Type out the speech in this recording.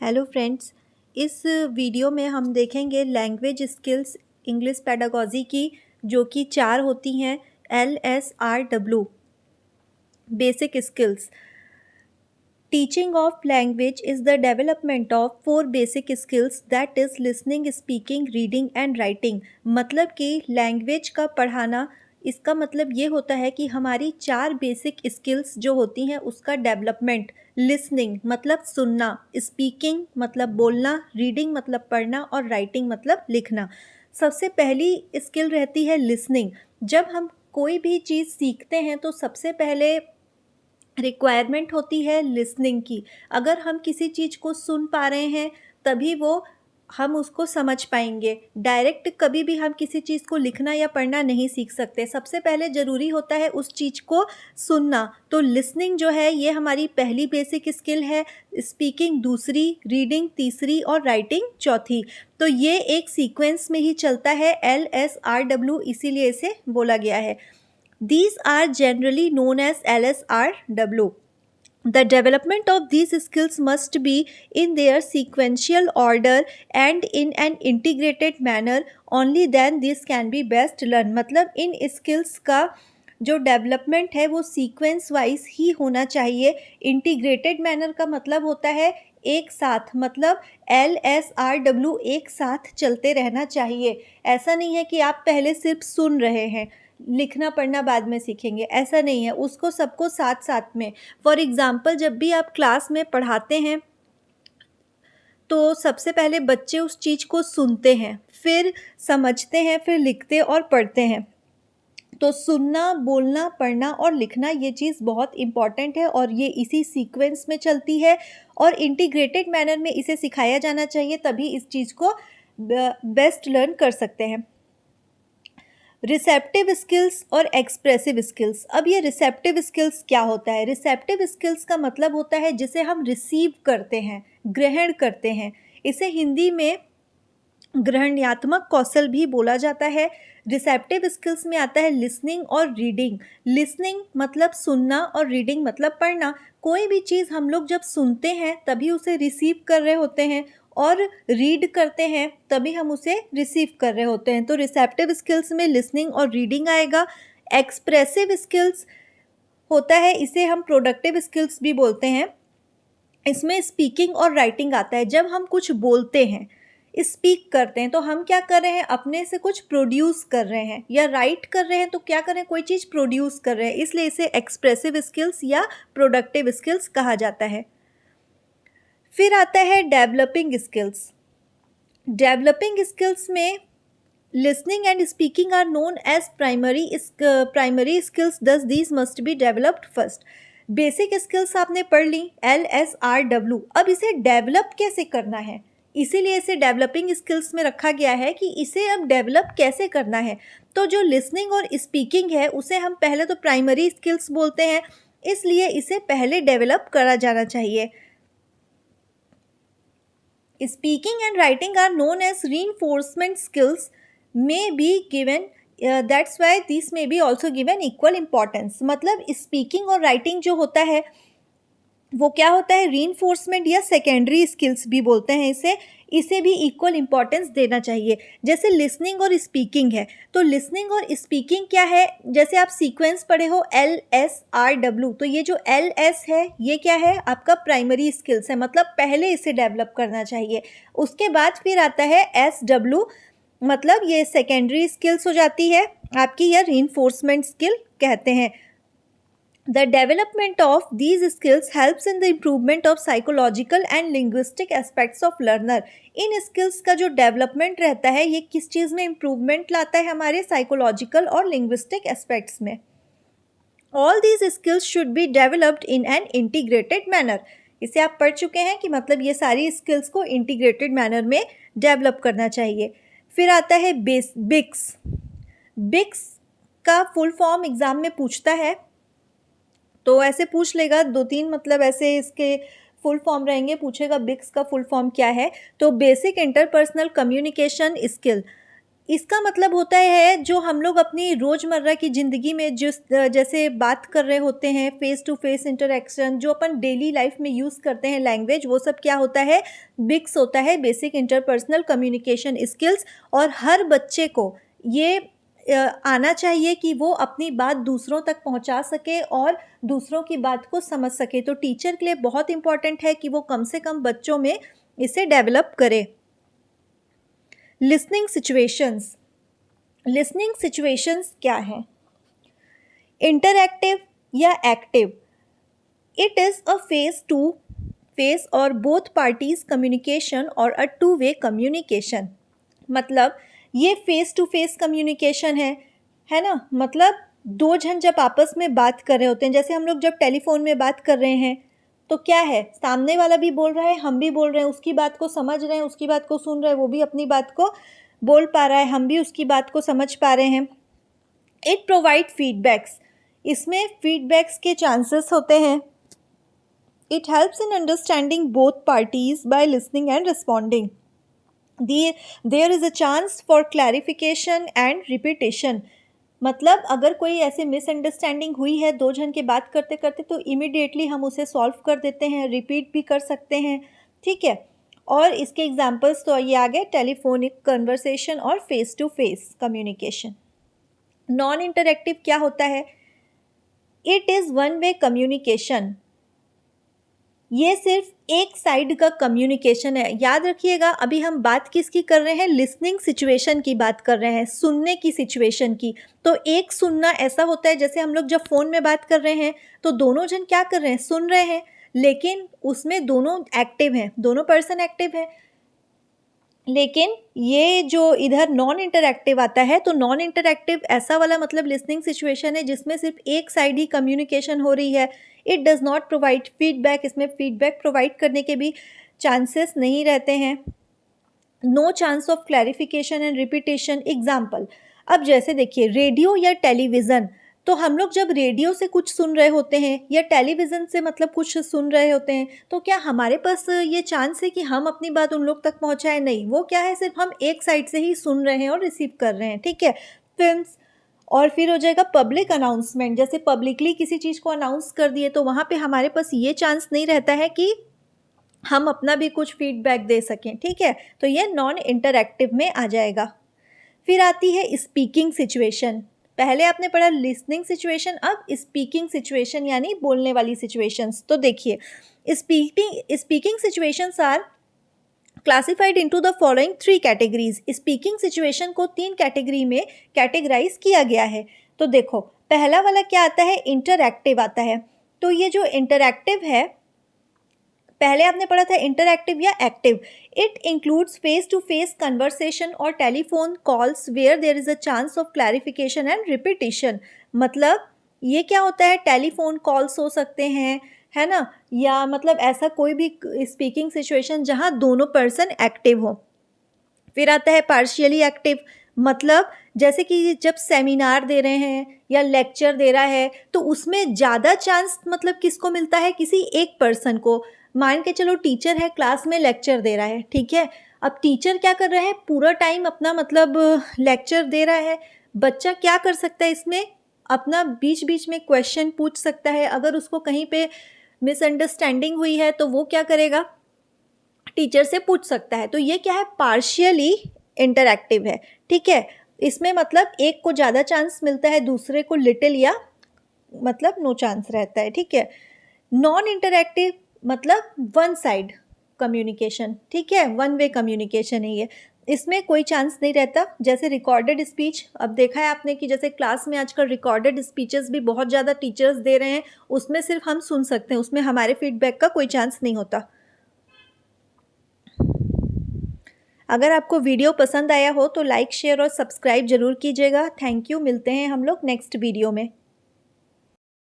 Hello friends. इस video में हम देखेंगे लैंग्वेज स्किल्स इंग्लिश पेडागोजी की, जो कि 4 होती हैं। LSRW basic skills. Teaching of language is the development of 4 basic skills that is listening, speaking, reading and writing. मतलब कि लैंग्वेज का पढ़ाना, इसका मतलब ये होता है कि हमारी 4 बेसिक स्किल्स जो होती हैं उसका डेवलपमेंट। लिसनिंग मतलब सुनना, स्पीकिंग मतलब बोलना, रीडिंग मतलब पढ़ना और राइटिंग मतलब लिखना। सबसे पहली स्किल रहती है लिसनिंग। जब हम कोई भी चीज़ सीखते हैं तो सबसे पहले रिक्वायरमेंट होती है लिसनिंग की। अगर हम किसी चीज़ को सुन पा रहे हैं तभी वो हम उसको समझ पाएंगे। डायरेक्ट कभी भी हम किसी चीज़ को लिखना या पढ़ना नहीं सीख सकते। सबसे पहले ज़रूरी होता है उस चीज़ को सुनना। तो लिसनिंग जो है ये हमारी पहली बेसिक स्किल है, स्पीकिंग दूसरी, रीडिंग तीसरी और राइटिंग चौथी। तो ये एक सीक्वेंस में ही चलता है, LSRW इसीलिए इसे बोला गया है। These are generally known as LSRW. The development of these skills must be in their sequential order and in an integrated manner. Only then this can be best learned. मतलब इन skills का जो development है वो sequence wise ही होना चाहिए। Integrated manner का मतलब होता है एक साथ, मतलब LSRW एक साथ चलते रहना चाहिए। ऐसा नहीं है कि आप पहले सिर्फ सुन रहे हैं, लिखना पढ़ना बाद में सीखेंगे, ऐसा नहीं है। उसको सबको साथ साथ में। फॉर एग्ज़ाम्पल, जब भी आप क्लास में पढ़ाते हैं तो सबसे पहले बच्चे उस चीज़ को सुनते हैं, फिर समझते हैं, फिर लिखते और पढ़ते हैं। तो सुनना, बोलना, पढ़ना और लिखना ये चीज़ बहुत इम्पॉर्टेंट है और ये इसी सीक्वेंस में चलती है और इंटीग्रेटेड मैनर में इसे सिखाया जाना चाहिए, तभी इस चीज़ को बेस्ट लर्न कर सकते हैं। रिसेप्टिव स्किल्स और एक्सप्रेसिव स्किल्स। अब ये रिसेप्टिव स्किल्स क्या होता है? रिसेप्टिव स्किल्स का मतलब होता है जिसे हम रिसीव करते हैं, ग्रहण करते हैं। इसे हिंदी में ग्रहणात्मक कौशल भी बोला जाता है। रिसेप्टिव स्किल्स में आता है लिसनिंग और रीडिंग। लिसनिंग मतलब सुनना और रीडिंग मतलब पढ़ना। कोई भी चीज़ हम लोग जब सुनते हैं तभी उसे रिसीव कर रहे होते हैं और रीड करते हैं तभी हम उसे रिसीव कर रहे होते हैं। तो रिसेप्टिव स्किल्स में लिसनिंग और रीडिंग आएगा। एक्सप्रेसिव स्किल्स होता है, इसे हम प्रोडक्टिव स्किल्स भी बोलते हैं। इसमें स्पीकिंग और राइटिंग आता है। जब हम कुछ बोलते हैं, स्पीक करते हैं, तो हम क्या कर रहे हैं? अपने से कुछ प्रोड्यूस कर रहे हैं, या राइट कर रहे हैं तो क्या कर रहे हैं? कोई चीज़ प्रोड्यूस कर रहे हैं, इसलिए इसे एक्सप्रेसिव स्किल्स या प्रोडक्टिव स्किल्स कहा जाता है। फिर आता है डेवलपिंग स्किल्स। डेवलपिंग स्किल्स में listening and speaking are known as primary skills, thus these must be developed first. Basic skills आपने पढ़ ली, LSRW। अब इसे डेवलप कैसे करना है? इसीलिए इसे डेवलपिंग स्किल्स में रखा गया है कि इसे अब डेवलप कैसे करना है। तो जो लिसनिंग और स्पीकिंग है उसे हम पहले तो प्राइमरी स्किल्स बोलते हैं, इसलिए इसे पहले डेवलप करा जाना चाहिए। Speaking and writing are known as reinforcement skills, may be given, that's why these may be also given equal importance। मतलब स्पीकिंग और राइटिंग जो होता है वो क्या होता है? रीइंफोर्समेंट या सेकेंडरी स्किल्स भी बोलते हैं इसे भी इक्वल इम्पॉर्टेंस देना चाहिए। जैसे लिसनिंग और स्पीकिंग है, तो लिसनिंग और स्पीकिंग क्या है? जैसे आप सीक्वेंस पढ़े हो LSRW, तो ये जो LS है ये क्या है? आपका प्राइमरी स्किल्स है, मतलब पहले इसे डेवलप करना चाहिए। उसके बाद फिर आता है SW, मतलब ये सेकेंडरी स्किल्स हो जाती है आपकी, या रीइंफोर्समेंट स्किल कहते हैं। The development of these skills helps in the improvement of psychological and linguistic aspects of learner। In skills का जो development रहता है ये किस चीज़ में improvement लाता है? हमारे psychological और linguistic aspects में। All these skills should be developed in an integrated manner। इसे आप पढ़ चुके हैं कि मतलब ये सारी skills को integrated manner में develop करना चाहिए। फिर आता है BICS। BICS का फुल फॉर्म एग्ज़ाम में पूछता है, तो ऐसे पूछ लेगा 2-3, मतलब ऐसे इसके फुल फॉर्म रहेंगे, पूछेगा बिक्स का फुल फॉर्म क्या है। तो बेसिक इंटरपर्सनल कम्युनिकेशन स्किल। इसका मतलब होता है जो हम लोग अपनी रोज़मर्रा की ज़िंदगी में जिस जैसे बात कर रहे होते हैं, फ़ेस टू फ़ेस इंटरैक्शन जो अपन डेली लाइफ़ में यूज़ करते हैं लैंग्वेज, वो सब क्या होता है, बिक्स होता है, बेसिक इंटरपर्सनल कम्युनिकेशन स्किल्स। और हर बच्चे को ये आना चाहिए कि वो अपनी बात दूसरों तक पहुंचा सके और दूसरों की बात को समझ सके। तो टीचर के लिए बहुत इम्पॉर्टेंट है कि वो कम से कम बच्चों में इसे डेवलप करे। लिसनिंग सिचुएशंस, लिसनिंग सिचुएशंस क्या हैं? इंटरैक्टिव या active, it is a face to face और बोथ पार्टीज कम्युनिकेशन और अ टू वे कम्युनिकेशन। मतलब ये फेस टू फेस कम्युनिकेशन है ना। मतलब दो जन जब आपस में बात कर रहे होते हैं, जैसे हम लोग जब टेलीफोन में बात कर रहे हैं तो क्या है, सामने वाला भी बोल रहा है, हम भी बोल रहे हैं, उसकी बात को समझ रहे हैं, उसकी बात को सुन रहे हैं, वो भी अपनी बात को बोल पा रहा है, हम भी उसकी बात को समझ पा रहे हैं। इट प्रोवाइड फीडबैक्स, इसमें फीडबैक्स के चांसेस होते हैं। It helps in understanding both parties by listening and responding. There is a chance for clarification and repetition. मतलब अगर कोई ऐसे मिसअंडरस्टैंडिंग हुई है दो जन के बात करते करते, तो इमिडिएटली हम उसे सॉल्व कर देते हैं, रिपीट भी कर सकते हैं, ठीक है। और इसके एग्जांपल्स तो ये आ गए, टेलीफोनिक कन्वर्सेशन और face to face communication. Non interactive क्या होता है? It is one way communication, ये सिर्फ एक साइड का कम्युनिकेशन है। याद रखिएगा, अभी हम बात किसकी कर रहे हैं, लिसनिंग सिचुएशन की बात कर रहे हैं, सुनने की सिचुएशन की। तो एक सुनना ऐसा होता है जैसे हम लोग जब फ़ोन में बात कर रहे हैं तो दोनों जन क्या कर रहे हैं, सुन रहे हैं, लेकिन उसमें दोनों एक्टिव हैं, दोनों पर्सन एक्टिव हैं। लेकिन ये जो इधर नॉन इंटरैक्टिव आता है, तो नॉन इंटरैक्टिव ऐसा वाला मतलब लिसनिंग सिचुएशन है जिसमें सिर्फ एक साइड ही कम्युनिकेशन हो रही है। It does not provide feedback, इसमें फीडबैक प्रोवाइड करने के भी चांसेस नहीं रहते हैं। No chance of clarification and repetition. Example, अब जैसे देखिए रेडियो या टेलीविज़न, तो हम लोग जब रेडियो से कुछ सुन रहे होते हैं या टेलीविज़न से मतलब कुछ सुन रहे होते हैं, तो क्या हमारे पास ये चांस है कि हम अपनी बात उन लोग तक पहुंचाएं? नहीं, वो क्या है, सिर्फ हम एक साइड से ही सुन रहे हैं और रिसीव कर रहे हैं, ठीक है। फिल्म्स, और फिर हो जाएगा पब्लिक अनाउंसमेंट, जैसे पब्लिकली किसी चीज़ को अनाउंस कर दिए तो वहाँ पे हमारे पास ये चांस नहीं रहता है कि हम अपना भी कुछ फीडबैक दे सकें, ठीक है। तो ये नॉन इंटरैक्टिव में आ जाएगा। फिर आती है स्पीकिंग सिचुएशन। पहले आपने पढ़ा लिसनिंग सिचुएशन, अब स्पीकिंग सिचुएशन यानी बोलने वाली सिचुएशंस। तो देखिए speaking situations are classified into the following 3 categories. Speaking situation को 3 कैटेगरी में कैटेगराइज किया गया है। तो देखो पहला वाला क्या आता है, इंटरैक्टिव आता है। तो ये जो इंटरैक्टिव है, पहले आपने पढ़ा था इंटरैक्टिव या active. It includes face to face conversation और telephone calls where there is a chance of clarification and repetition. मतलब ये क्या होता है, टेलीफोन कॉल्स हो सकते हैं, है ना, या मतलब ऐसा कोई भी स्पीकिंग सिचुएशन जहाँ दोनों पर्सन एक्टिव हो। फिर आता है पार्शियली एक्टिव, मतलब जैसे कि जब सेमिनार दे रहे हैं या लेक्चर दे रहा है तो उसमें ज़्यादा चांस मतलब किसको मिलता है, किसी एक पर्सन को। मान के चलो टीचर है, क्लास में लेक्चर दे रहा है, ठीक है। अब टीचर क्या कर रहा है, पूरा टाइम अपना मतलब लेक्चर दे रहा है। बच्चा क्या कर सकता है इसमें, अपना बीच बीच में क्वेश्चन पूछ सकता है। अगर उसको कहीं पे मिसअंडरस्टैंडिंग हुई है तो वो क्या करेगा, टीचर से पूछ सकता है। तो ये क्या है, पार्शियली इंटरैक्टिव है, ठीक है। इसमें मतलब एक को ज़्यादा चांस मिलता है, दूसरे को लिटिल या मतलब नो चांस रहता है, ठीक है। नॉन इंटरैक्टिव मतलब वन साइड कम्युनिकेशन, ठीक है, वन वे कम्युनिकेशन है ये। इसमें कोई चांस नहीं रहता। जैसे रिकॉर्डेड स्पीच, अब देखा है आपने कि जैसे क्लास में आजकल रिकॉर्डेड स्पीचेस भी बहुत ज़्यादा टीचर्स दे रहे हैं, उसमें सिर्फ हम सुन सकते हैं, उसमें हमारे फीडबैक का कोई चांस नहीं होता। अगर आपको वीडियो पसंद आया हो तो लाइक शेयर और सब्सक्राइब जरूर कीजिएगा। थैंक यू, मिलते हैं हम लोग नेक्स्ट वीडियो में।